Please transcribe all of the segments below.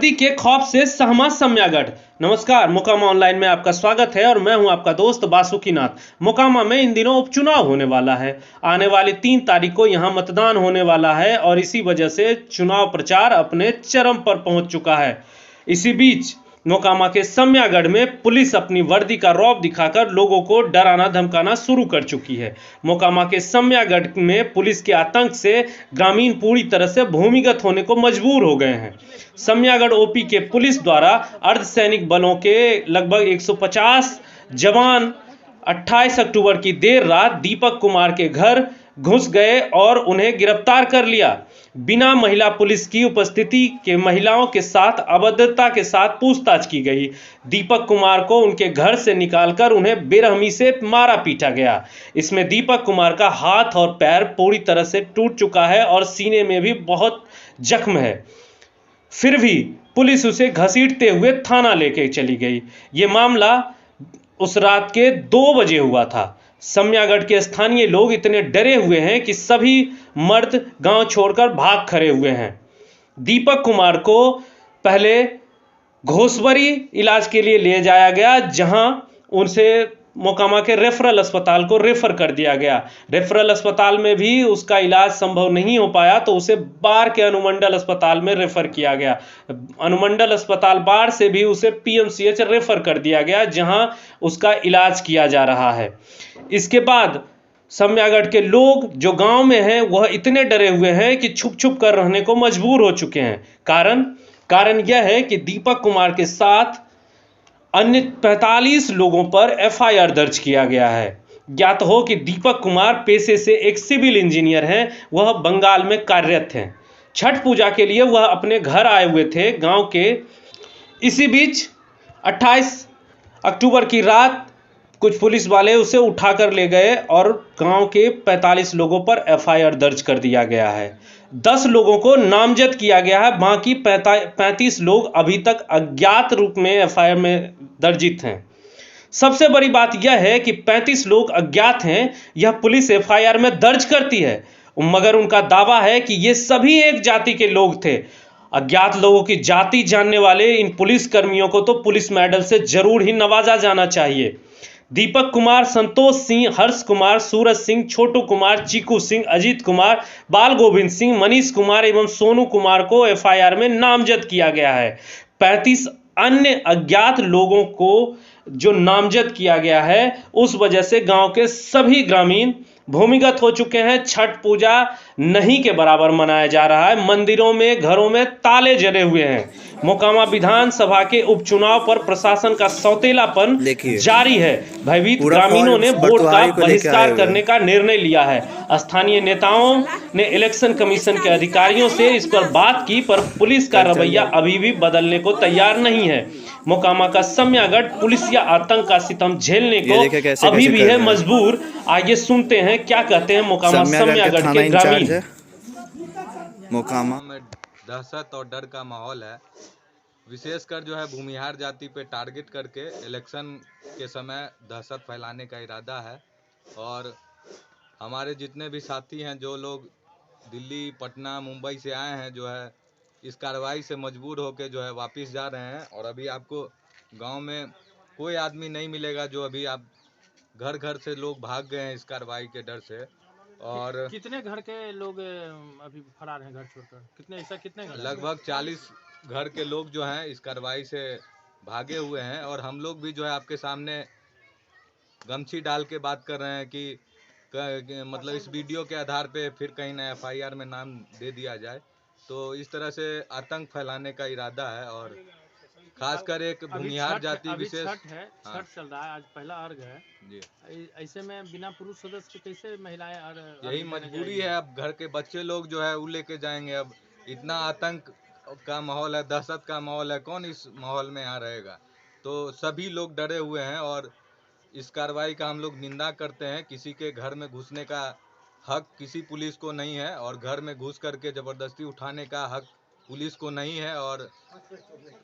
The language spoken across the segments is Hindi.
वर्दी के खौफ से सहमा सम्यागढ़। नमस्कार, मोकामा ऑनलाइन में आपका स्वागत है और मैं हूं आपका दोस्त बासुकीनाथ। मोकामा में इन दिनों उपचुनाव होने वाला है। आने वाली 3 तारीख को यहां मतदान होने वाला है और इसी वजह से चुनाव प्रचार अपने चरम पर पहुंच चुका है। इसी बीच मोकामा के सम्यागढ़ में पुलिस अपनी वर्दी का रौब दिखाकर लोगों को डराना धमकाना शुरू कर चुकी है। मोकामा के सम्यागढ़ में पुलिस के आतंक से ग्रामीण पूरी तरह से भूमिगत होने को मजबूर हो गए हैं। सम्यागढ़ ओपी के पुलिस द्वारा अर्धसैनिक बलों के लगभग 150 जवान 28 अक्टूबर की देर रात दीपक कुमार के घर घुस गए और उन्हें गिरफ्तार कर लिया। बिना महिला पुलिस की उपस्थिति के महिलाओं के साथ अभद्रता के साथ पूछताछ की गई। दीपक कुमार को उनके घर से निकालकर उन्हें बेरहमी से मारा पीटा गया। इसमें दीपक कुमार का हाथ और पैर पूरी तरह से टूट चुका है और सीने में भी बहुत जख्म है। फिर भी पुलिस उसे घसीटते हुए थाना लेके चली गई। ये मामला उस रात के 2 बजे हुआ था। सम्यागढ़ के स्थानीय लोग इतने डरे हुए हैं कि सभी मर्द गांव छोड़कर भाग खड़े हुए हैं। दीपक कुमार को पहले घोसवरी इलाज के लिए ले जाया गया, जहां उनसे मोकामा के रेफरल अस्पताल को रेफर कर दिया गया। रेफरल अस्पताल में भी उसका इलाज संभव नहीं हो पाया तो उसे बाढ़ के अनुमंडल अस्पताल में रेफर किया गया। अनुमंडल अस्पताल बाढ़ से भी उसे पीएमसीएच रेफर कर दिया गया, जहां उसका इलाज किया जा रहा है। इसके बाद सम्यागढ़ के लोग जो गांव में हैं वह इतने डरे हुए हैं कि छुप छुप कर रहने को मजबूर हो चुके हैं। कारण यह है कि दीपक कुमार के साथ अन्य 45 लोगों पर एफआईआर दर्ज किया गया है। ज्ञात हो कि दीपक कुमार पेशे से एक सिविल इंजीनियर हैं। वह बंगाल में कार्यरत हैं। छठ पूजा के लिए वह अपने घर आए हुए थे गांव के। इसी बीच 28 अक्टूबर की रात कुछ पुलिस वाले उसे उठाकर ले गए और गांव के 45 लोगों पर एफआईआर दर्ज कर दिया गया है। 10 लोगों को नामजद किया गया है। बाकी 35 लोग अभी तक अज्ञात रूप में एफआईआर में दर्जित हैं। सबसे बड़ी बात यह है कि 35 लोग अज्ञात हैं। यह पुलिस एफआईआर में दर्ज करती है, मगर उनका दावा है कि ये सभी एक जाति के लोग थे। अज्ञात लोगों की जाति जानने वाले इन पुलिस कर्मियों को तो पुलिस मेडल से जरूर ही नवाजा जाना चाहिए। दीपक कुमार, संतोष सिंह, हर्ष कुमार, सूरज सिंह, छोटू कुमार, चीकू सिंह, अजीत कुमार, बाल गोविंद सिंह, मनीष कुमार एवं सोनू कुमार को एफआईआर में नामजद किया गया है। 35 अन्य अज्ञात लोगों को जो नामजद किया गया है, उस वजह से गांव के सभी ग्रामीण भूमिगत हो चुके हैं। छठ पूजा नहीं के बराबर मनाया जा रहा है। मंदिरों में, घरों में ताले जड़े हुए हैं। मोकामा विधानसभा के उपचुनाव पर प्रशासन का सौतेलापन जारी है। भयभीत ग्रामीणों ने वोट का बहिष्कार करने का निर्णय लिया है। स्थानीय नेताओं ने इलेक्शन कमीशन के अधिकारियों से इस पर बात की, पर पुलिस का रवैया अभी भी बदलने को तैयार नहीं है। मोकामा का सम्यागढ़ पुलिसिया आतंक का सितम झेलने को अभी भी है मजबूर। आइए सुनते हैं क्या कहते हैं मोकामा सम्यागढ़ के ग्रामीण। मोकामा में दहशत और डर का माहौल है। विशेषकर जो है भूमिहार जाति पे टारगेट करके इलेक्शन के समय दहशत फैलाने का इरादा है। और हमारे जितने भी साथी हैं, जो लोग दिल्ली, पटना, मुंबई से आए हैं, जो है इस कार्रवाई से मजबूर होकर जो है वापस जा रहे हैं। और अभी आपको गांव में कोई आदमी नहीं मिलेगा जो अभी आप घर घर से लोग भाग गए हैं इस कार्रवाई के डर से। और कितने घर के लोग अभी फरार हैं घर छोड़कर? कितने घर? लगभग 40 घर के लोग जो हैं इस कार्रवाई से भागे हुए हैं। और हम लोग भी जो है आपके सामने गमछी डाल के बात कर रहे हैं कि मतलब इस वीडियो के आधार पे फिर कहीं ना एफआईआर में नाम दे दिया जाए। तो इस तरह से आतंक फैलाने का इरादा है। और खासकर एक भूमिहार जाति विशेष छठ चल रहा है, आज पहला अर्घ है जी। ऐसे में बिना पुरुष सदस्य के कैसे महिलाएं? यही मजबूरी है। अब घर के बच्चे लोग जो है वो लेके जाएंगे। अब इतना आतंक का माहौल है, दहशत का माहौल है, कौन इस माहौल में यहाँ रहेगा? तो सभी लोग डरे हुए हैं और इस कार्रवाई का हम लोग निंदा करते हैं। किसी के घर में घुसने का हक किसी पुलिस को नहीं है और घर में घुस करके ज़बरदस्ती उठाने का हक पुलिस को नहीं है। और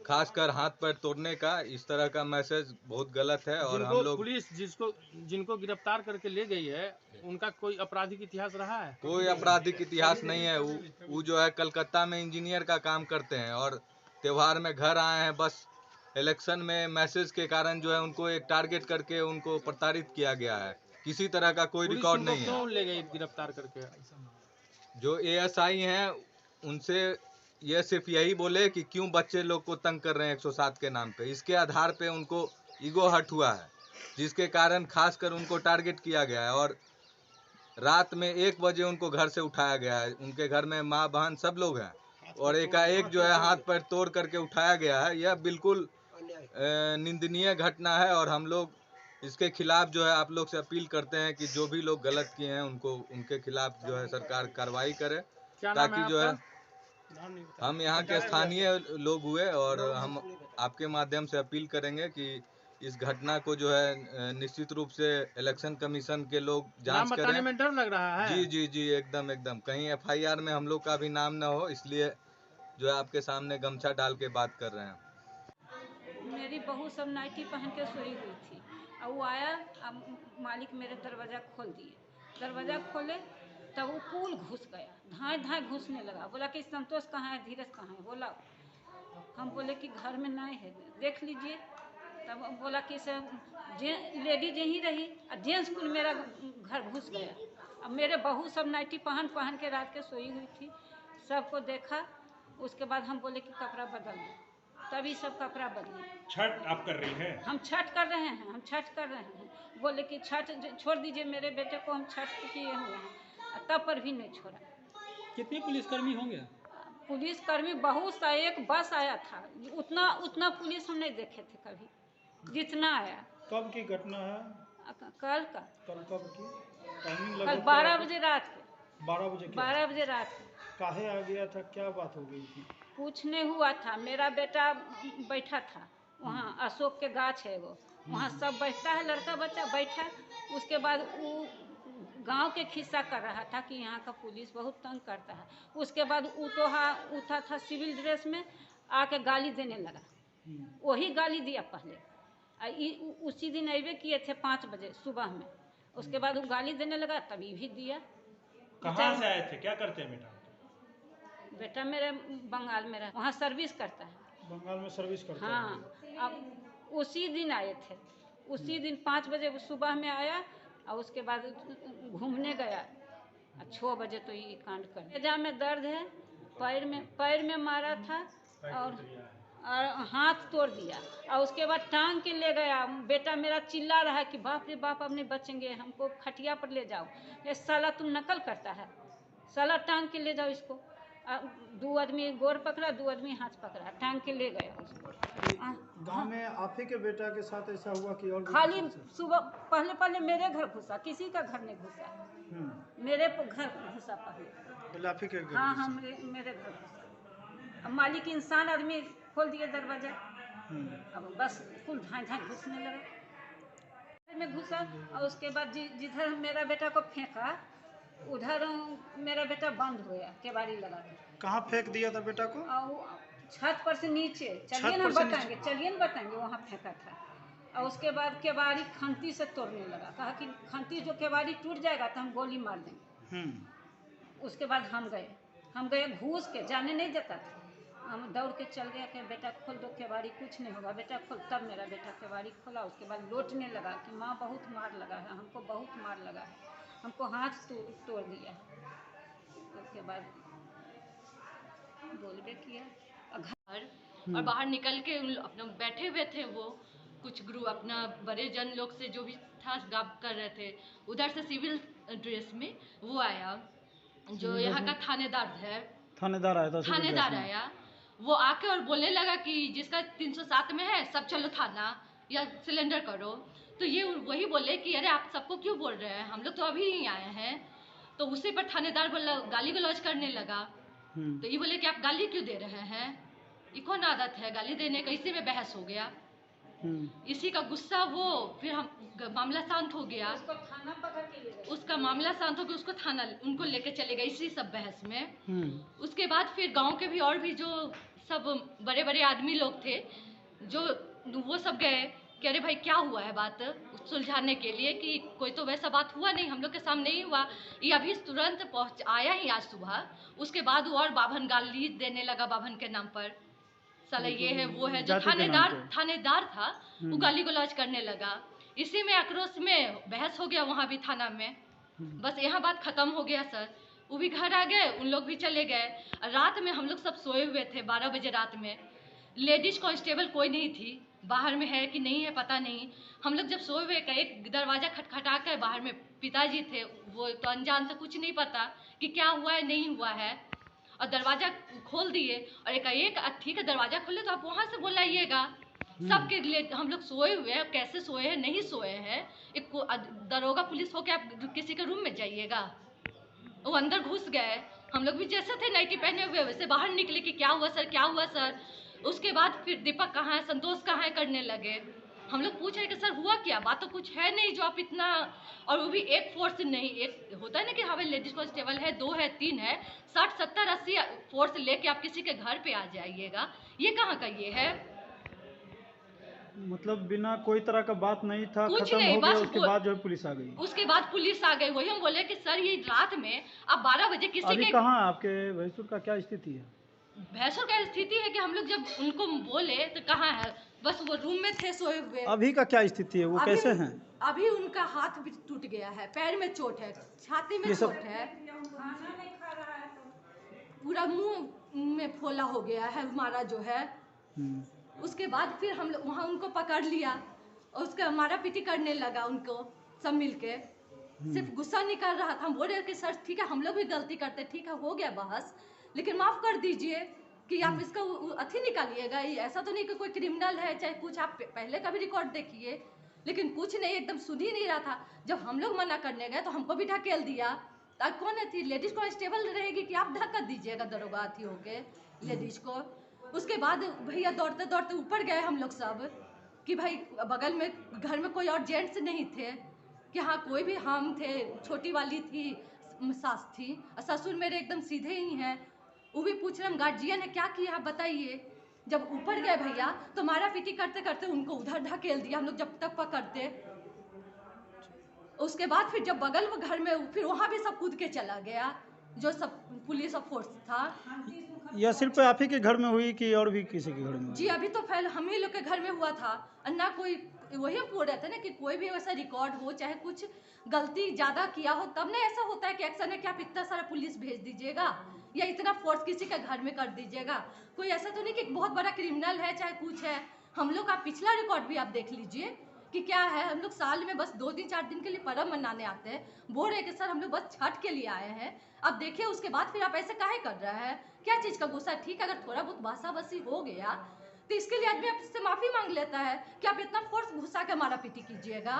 खासकर हाथ पैर तोड़ने का इस तरह का मैसेज बहुत गलत है। और हम लोग पुलिस जिनको गिरफ्तार करके ले गई है, उनका कोई आपराधिक इतिहास रहा है? कोई आपराधिक इतिहास नहीं है। वो जो है कलकत्ता में इंजीनियर का काम करते हैं और त्योहार में घर आए हैं, बस इलेक्शन में मैसेज के कारण जो है उनको एक टारगेट करके उनको प्रताड़ित किया गया है। किसी तरह का कोई पुलिस रिकॉर्ड उनको नहीं है। क्यों ले गई गिरफ्तार करके? जो एएसआई हैं उनसे ये सिर्फ यही बोले कि क्यों बच्चे लोग को तंग कर रहे हैं 107 के नाम पे। इसके आधार पे उनको ईगो हर्ट हुआ है, जिसके कारण खासकर उनको टारगेट किया गया है और रात में 1 बजे उनको घर से उठाया गया है। उनके घर में माँ बहन सब लोग हैं और एकाएक जो है हाथ पैर तोड़ करके उठाया गया है। यह बिल्कुल निंदनीय घटना है और हम लोग इसके खिलाफ जो है आप लोग से अपील करते हैं कि जो भी लोग गलत किए हैं उनको उनके खिलाफ जो है सरकार कार्रवाई करे, क्या नाम है ताकि जो है आपका? नाम नहीं बताया। हम यहाँ के स्थानीय लोग हुए और हम आपके माध्यम से अपील करेंगे कि इस घटना को जो है निश्चित रूप से इलेक्शन कमीशन के लोग नाम जांच बताने करें। में डर लग रहा है। जी जी जी, एकदम एकदम, कहीं एफआईआर में हम लोग का भी नाम न हो, इसलिए जो है आपके सामने गमछा डाल के बात कर रहे हैं। मेरी बहू सब नाइटी पहन के सोई हुई थी और वो आया, अब मालिक मेरे दरवाज़ा खोल दिए। दरवाज़ा खोले तब वो पुल घुस गया, धाए धाए घुसने लगा। बोला कि संतोष कहाँ है, धीरज कहाँ है, बोला। हम बोले कि घर में नहीं है, देख लीजिए। तब बोला कि सब लेडीज यहीं रही और जेंट्स कुल मेरा घर घुस गया। अब मेरे बहू सब नाइटी पहन पहन के रात के सोई हुई थी, सबको देखा। उसके बाद हम बोले कि कपड़ा बदल दो, तभी सब कपड़ा बदले। छठ आप कर रही हैं? हम छठ कर रहे हैं, हम छठ कर रहे हैं। बोले कि छठ छोड़ दीजिए मेरे बेटे को, हम छठ किए हुए हैं। तब पर भी नहीं छोड़ा। कितने पुलिसकर्मी होंगे? पुलिसकर्मी बहुत सा, एक बस आया था, उतना पुलिस हम नहीं देखे थे कभी जितना आया। कब की घटना है? कल का, कल कब की? टाइमिंग कल लगा 12 बजे रात के। 12 बजे के 12 बजे रात के। काहे आ गया था, क्या बात हो गई थी? कुछ नहीं हुआ था। मेरा बेटा बैठा था वहाँ, अशोक के गाछ है वो, वहाँ सब बैठता है, लड़का बच्चा बैठा। उसके बाद वो गांव के खिस्सा कर रहा था कि यहाँ का पुलिस बहुत तंग करता है। उसके बाद वो तो उठा था सिविल ड्रेस में, आके गाली देने लगा। वही गाली दिया पहले, उसी दिन अबे किए थे 5 बजे सुबह में। उसके बाद वो गाली देने लगा, तभी भी दिया। कहाँ से आए थे, क्या करते हैं बेटा? बेटा मेरे बंगाल में रहा, वहाँ सर्विस करता है। बंगाल में सर्विस करता है? हाँ, अब उसी दिन आए थे। उसी दिन 5 बजे सुबह में आया और उसके बाद घूमने गया और 6 बजे तो ये कांड कर। कलेजा में दर्द है, पैर में मारा था और हाथ तोड़ दिया। और उसके बाद टांग के ले गया। बेटा मेरा चिल्ला रहा है कि बाप रे बाप, अब नहीं बचेंगे, हमको खटिया पर ले जाओ। ये साला तुम नकल करता है, साला टांग के ले जाओ इसको। 2 आदमी गोर पकड़ा, 2 आदमी हाथ पकड़ा, टांग के ले गया उसको। गांव में आप ही के बेटा के साथ ऐसा हुआ कि और भी खाली किसी से? सुबह पहले मेरे घर घुसा, किसी का घर नहीं घुसा। मेरे घर घुसा पहले। आप ही के घर हाँ घुसा? हाँ, मेरे घर घुसा। अब मालिक इंसान आदमी खोल दिए दरवाजा। अब बस फुल धाए धाए घुसने लगा। घर में घुसा और उसके बाद जिधर मेरा बेटा को फेंका उधर मेरा बेटा बंद हो गया, केवाड़ी लगा के। कहाँ फेंक दिया था बेटा को? और छत पर से नीचे, चलिए ना बताएंगे वहाँ फेंका था। और उसके बाद केवाड़ी खंती से तोड़ने लगा, कहा कि खंती जो केवाड़ी टूट जाएगा तो हम गोली मार देंगे। उसके बाद हम गए घूस के, जाने नहीं देता था। हम दौड़ के चल गया कि बेटा खोल दो केवाड़ी, कुछ नहीं होगा बेटा खोल। तब मेरा बेटा केवाड़ी खोला। उसके बाद लौटने लगा कि माँ बहुत मार लगा है, हमको बहुत मार लगा है, हमको हाथ तोड़ दिया। उसके बाद बोलबे किया घर और बाहर निकल के अपना बैठे हुए थे। वो कुछ ग्रुप अपना बड़े जन लोग से जो भी था बात कर रहे थे। उधर से सिविल ड्रेस में वो आया, जो यहाँ का थानेदार है, थानेदार आया। वो आके और बोलने लगा कि जिसका 307 में है सब चलो थाना या सिलेंडर करो। तो ये वही बोले कि अरे आप सबको क्यों बोल रहे हैं, हम लोग तो अभी ही आए हैं। तो उसी पर थानेदार बोला, गाली गलौज करने लगा। तो ये बोले कि आप गाली क्यों दे रहे हैं, ये कौन आदत है गाली देने का। इसी में बहस हो गया। इसी का गुस्सा वो फिर हम मामला शांत हो गया। उसका मामला शांत हो गया, उसको थाना उनको लेके चले गए इसी सब बहस में। उसके बाद फिर गांव के भी और भी जो सब बड़े बड़े आदमी लोग थे, जो वो सब गए कि अरे भाई क्या हुआ है बात सुलझाने के लिए, कि कोई तो वैसा बात हुआ नहीं, हम लोग के सामने ही हुआ। ये अभी तुरंत आया ही आज सुबह। उसके बाद वो और बाभन गाली देने लगा, बाभन के नाम पर साला ये है वो है। जो जाति के नाम पे। थानेदार था वो गाली गलौज करने लगा। इसी में आक्रोश में बहस हो गया वहाँ भी थाना में। बस यहाँ बात खत्म हो गया सर। वो भी घर आ गए, उन लोग भी चले गए। रात में हम लोग सब सोए हुए थे 12 बजे रात में। लेडीज कांस्टेबल कोई नहीं थी, बाहर में है कि नहीं है पता नहीं। हम लोग जब सोए हुए एक दरवाज़ा खटखटा कर, बाहर में पिताजी थे, वो तो अनजान थे, कुछ नहीं पता कि क्या हुआ है नहीं हुआ है। और दरवाज़ा खोल दिए और एक ठीक है दरवाज़ा खोले तो आप वहाँ से बुलाइएगा। सबके लिए हम लोग सोए हुए हैं, कैसे सोए हैं नहीं सोए हैं। एक दरोगा पुलिस होके आप किसी के रूम में जाइएगा। वो अंदर घुस गए, हम लोग भी जैसे थे नाइटी पहने हुए वैसे बाहर निकले कि क्या हुआ सर क्या हुआ सर। उसके बाद फिर दीपक कहाँ है, संतोष कहाँ है करने लगे। हम लोग पूछ रहे कि सर हुआ क्या, बात तो कुछ है नहीं जो आप इतना। और वो भी एक फोर्स नहीं, एक होता है ना कि हाँ भाई लेडीज कांस्टेबल है, 2 है 3 है, 60 70 80 फोर्स लेके आप किसी के घर पे आ जाइएगा, ये कहाँ का ये है। मतलब बिना कोई तरह का बात नहीं था, कुछ खत्म नहीं, हो गया, बस उसके बाद जो है पुलिस आ गई। उसके बाद पुलिस आ गई। वही हम बोले कि सर ये रात में आप 12 बजे किसी अभी के कहाँ आपके भैंसुर का क्या स्थिति है? भैंसों का स्थिति है कि हम लोग जब उनको बोले तो कहाँ है, बस वो रूम में थे सोए हुए। अभी का क्या स्थिति है, वो अभी- कैसे हैं? अभी उनका हाथ भी टूट गया है, पैर में चोट है, छाती में ये सब- चोट है, पूरा मुंह में फोला हो गया है हमारा जो है। उसके बाद फिर हम लोग वहाँ उनको पकड़ लिया और उसका मारा पीटी करने लगा उनको सब मिलके। सिर्फ गुस्सा निकल रहा था। हम बोल रहे कि सर ठीक है हम लोग भी गलती करते, ठीक है हो गया बहस, लेकिन माफ़ कर दीजिए कि आप इसका अथी निकालिएगा। ये ऐसा तो नहीं कि कोई क्रिमिनल है चाहे कुछ, आप पहले का भी रिकॉर्ड देखिए। लेकिन कुछ नहीं, एकदम सुन ही नहीं रहा था। जब हम लोग मना करने गए तो हमको भी ढकेल दिया। तो कौन थी लेडीज कांस्टेबल रहेगी कि आप धक्का दीजिएगा दरोगा अथी होके लेडीज को। उसके बाद भैया दौड़ते दौड़ते ऊपर गए हम लोग सब कि भाई बगल में घर में कोई और जेंट्स नहीं थे कि हाँ कोई भी, हम थे, छोटी वाली थी, सास थी, और ससुर मेरे एकदम सीधे ही हैं। वो भी पूछ रहे हम गार्जियन है क्या किया आप बताइए। जब ऊपर गए भैया तो मारा पीटी करते करते उनको उधर ढकेल दिया हम लोग जब तक पकड़ते। उसके बाद फिर जब बगल में घर में फिर वहाँ भी सब कूद के चला गया जो सब पुलिस और फोर्स था। यह सिर्फ आप ही के घर में हुई कि और भी किसी के घर में हुई? जी अभी तो पहले हम ही लोग के घर में हुआ था। और ना कोई, वही बोल रहे थे ना कि कोई भी वैसा रिकॉर्ड हो चाहे कुछ गलती ज़्यादा किया हो तब ना ऐसा होता है कि एक्शन है कि आप इतना सारा पुलिस भेज दीजिएगा या इतना फोर्स किसी के घर में कर दीजिएगा। कोई ऐसा तो नहीं कि बहुत बड़ा क्रिमिनल है चाहे कुछ है। हम लोग का पिछला रिकॉर्ड भी आप देख लीजिए कि क्या है। हम लोग साल में बस 2 दिन 4 दिन के लिए पर्व मनाने आते हैं, बोल रहे कि सर हम लोग बस छठ के लिए आए हैं। अब देखिए उसके बाद फिर आप ऐसे काहे कर रहे हैं, क्या चीज़ का गुस्सा। ठीक है अगर थोड़ा बहुत बासा बसी हो गया तो इसके लिए आदमी आपसे माफ़ी मांग लेता है कि आप इतना फोर्स घुसा के मारा पीटी कीजिएगा।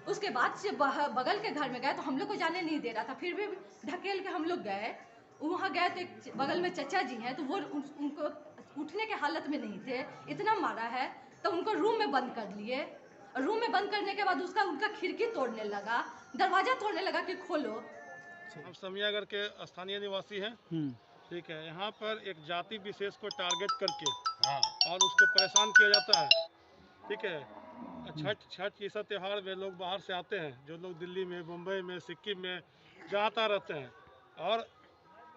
उसके बाद से बगल के घर में गए तो हम लोग को जाने नहीं दे रहा था, फिर भी ढकेल के हम लोग गए। वहाँ गए तो एक बगल में चचा जी हैं तो वो उनको उठने के हालत में नहीं थे, इतना मारा है तो उनको रूम में बंद कर लिए। रूम में बंद करने के बाद उनका खिड़की तोड़ने लगा, दरवाजा तोड़ने लगा कि खोलो। हम समियागढ़ के स्थानीय निवासी हैं। ठीक है, यहाँ पर एक जाति विशेष को टारगेट करके और उसको परेशान किया जाता है। ठीक है, छठ जैसा त्यौहार में लोग बाहर से आते हैं, जो लोग दिल्ली में, मुंबई में, सिक्किम में जाता रहते हैं। और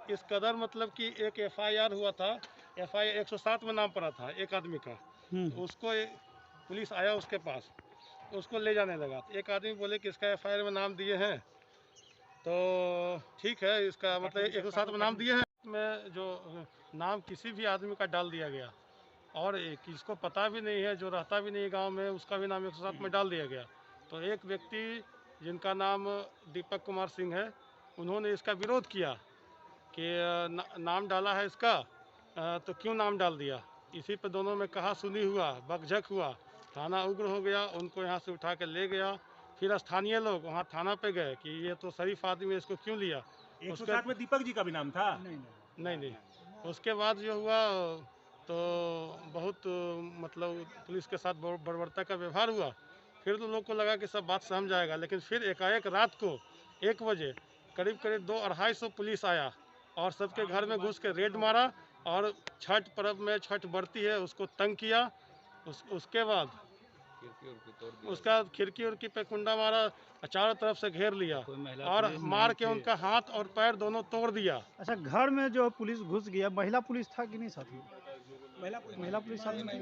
इस कदर मतलब कि एक FIR हुआ था, FIR 107 में नाम पड़ा था एक आदमी का। उसको पुलिस आया उसके पास, उसको ले जाने लगा। एक आदमी बोले कि इसका FIR में नाम दिए हैं तो ठीक है, इसका मतलब 107 में नाम दिए हैं, में जो नाम किसी भी आदमी का डाल दिया गया और किसको पता भी नहीं है, जो रहता भी नहीं गांव में, उसका भी नाम 107 में डाल दिया गया। तो एक व्यक्ति जिनका नाम दीपक कुमार सिंह है, उन्होंने इसका विरोध किया कि नाम डाला है इसका तो क्यों नाम डाल दिया। इसी पे दोनों में कहा सुनी हुआ, बकझक हुआ, थाना उग्र हो गया, उनको यहाँ से उठा के ले गया। फिर स्थानीय लोग वहाँ थाना पे गए कि ये तो शरीफ आदमी है, इसको क्यों लिया। 107 में दीपक जी का भी नाम था? नहीं। उसके बाद जो हुआ तो बहुत मतलब पुलिस के साथ बर्बरता का व्यवहार हुआ। फिर तो लोग को लगा कि सब बात समझ जाएगा, लेकिन फिर एकाएक रात को 1 बजे करीब 200-250 पुलिस आया और सबके घर में घुस के रेड मारा और छठ पर्व में छठ बरती है उसको तंग किया। उसके बाद उसका खिड़की उड़की पे कुंडा मारा, चारों तरफ से घेर लिया और मार के उनका हाथ और पैर दोनों तोड़ दिया। अच्छा, घर में जो पुलिस घुस गया, महिला पुलिस था कि नहीं साथ में? महिला पुलिस साथ में थी?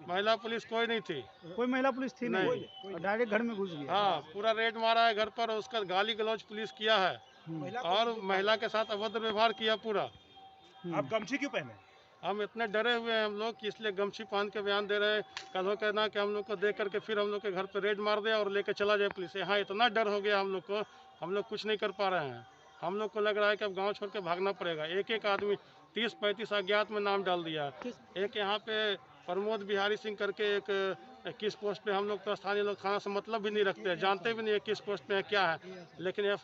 महिला पुलिस कोई नहीं थी। कोई महिला पुलिस थी नहीं, और डायरेक्ट घर में घुस गया। हाँ, पूरा रेड मारा है घर पर, उसका गाली गलौज पुलिस किया है और महिला के साथ अभद्र व्यवहार किया पूरा। आप गमछी क्यों पहने? हम इतने डरे हुए हैं हम लोग कि इसलिए गमछी पहन के बयान दे रहे हैं। कल हो कहना कि हम लोग को देख करके फिर हम लोग के घर पे रेड मार दे और लेके चला जाए पुलिस। यहाँ इतना डर हो गया हम लोग को, हम लोग कुछ नहीं कर पा रहे हैं। हम लोग को लग रहा है कि अब गांव छोड़ के भागना पड़ेगा। एक एक आदमी 30-35 अज्ञात में नाम डाल दिया। एक यहाँ पे प्रमोद बिहारी सिंह करके एक किस पोस्ट पे, हम लोग तो स्थानीय लोग थाना से मतलब भी नहीं रखते हैं, जानते भी नहीं है किस पोस्ट पे है क्या है, लेकिन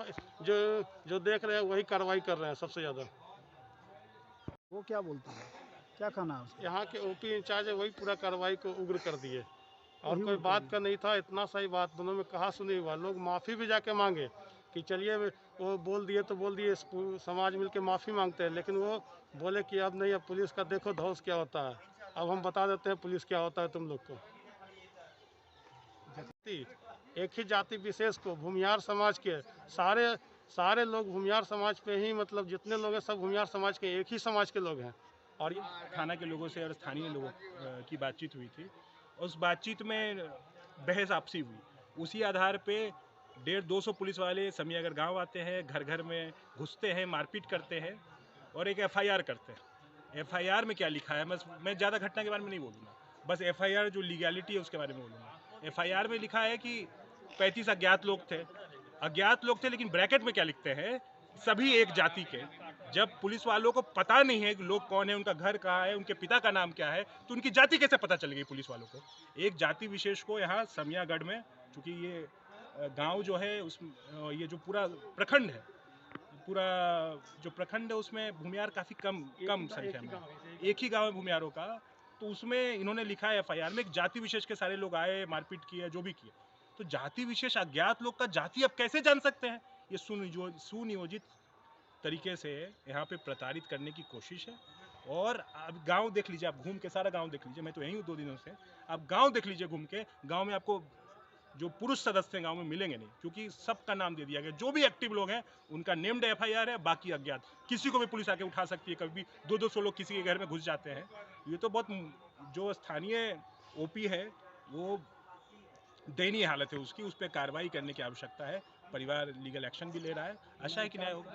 जो देख रहे हैं वही कार्रवाई कर रहे हैं सबसे ज़्यादा। वो क्या बोलते हैं, क्या कहना है उसका? यहाँ के ओपी इंचार्ज है, वही पूरा कार्रवाई को उग्र कर दिए और कोई बात का नहीं था। इतना सही बात दोनों में कहा सुनी हुआ, लोग माफ़ी भी जाके मांगे कि चलिए वो बोल दिए तो बोल दिए, समाज मिल के माफ़ी मांगते हैं, लेकिन वो बोले कि अब नहीं, अब पुलिस का देखो धौस क्या होता है, अब हम बता देते हैं पुलिस क्या होता है तुम लोग को। एक ही जाति विशेष को, भूमिहार समाज के सारे लोग भूमिहार समाज पे ही, मतलब जितने लोग हैं सब भूमिहार समाज के, एक ही समाज के लोग हैं। और ये थाना के लोगों से और स्थानीय लोगों की बातचीत हुई थी। उस बातचीत में बहस आपसी हुई। उसी आधार पे 150-200 पुलिस वाले समियागर गांव आते हैं, घर घर में घुसते हैं, मारपीट करते हैं और एक एफआईआर करते हैं। एफआईआर में क्या लिखा है, मैं ज़्यादा घटना के बारे में नहीं बोलूँगा, बस एफआईआर जो लीगैलिटी है उसके बारे में बोलूँगा। एफआईआर में लिखा है कि 35 अज्ञात लोग थे, लेकिन ब्रैकेट में क्या लिखते हैं, सभी एक जाति के। जब पुलिस वालों को पता नहीं है कि लोग कौन है, उनका घर कहाँ है, उनके पिता का नाम क्या है, तो उनकी जाति कैसे पता चल गई पुलिस वालों को? एक जाति विशेष को यहाँ समियागढ़ में, चूँकि ये गांव जो है उस ये जो पूरा प्रखंड है, उसमें भूमिहार काफ़ी कम संख्या में, एक ही गाँव है भूमिहारों का, तो उसमें इन्होंने लिखा है एफआईआर में, एक जाति विशेष के सारे लोग आए, मारपीट किए, जो भी किए। तो जाति विशेष अज्ञात लोग का जाति अब कैसे जान सकते हैं? ये सुनियोजित तरीके से यहाँ पे प्रताड़ित करने की कोशिश है। और अब गांव देख लीजिए, आप घूम के सारा गांव देख लीजिए, मैं तो यहीं हूँ 2 दिनों से। आप गांव देख लीजिए घूम के, गांव में आपको जो पुरुष सदस्य गांव में मिलेंगे नहीं, क्योंकि सबका नाम दे दिया गया। जो भी एक्टिव लोग हैं उनका नेम्ड एफआईआर है, बाकी अज्ञात। किसी को भी पुलिस आके उठा सकती है, कभी भी 200-200 लोग किसी के घर में घुस जाते हैं। ये तो बहुत, जो स्थानीय ओपी है वो दयनीय हालत है उसकी, उस पर कार्रवाई करने की आवश्यकता है। परिवार लीगल एक्शन भी ले रहा है, आशा है कि न्याय होगा।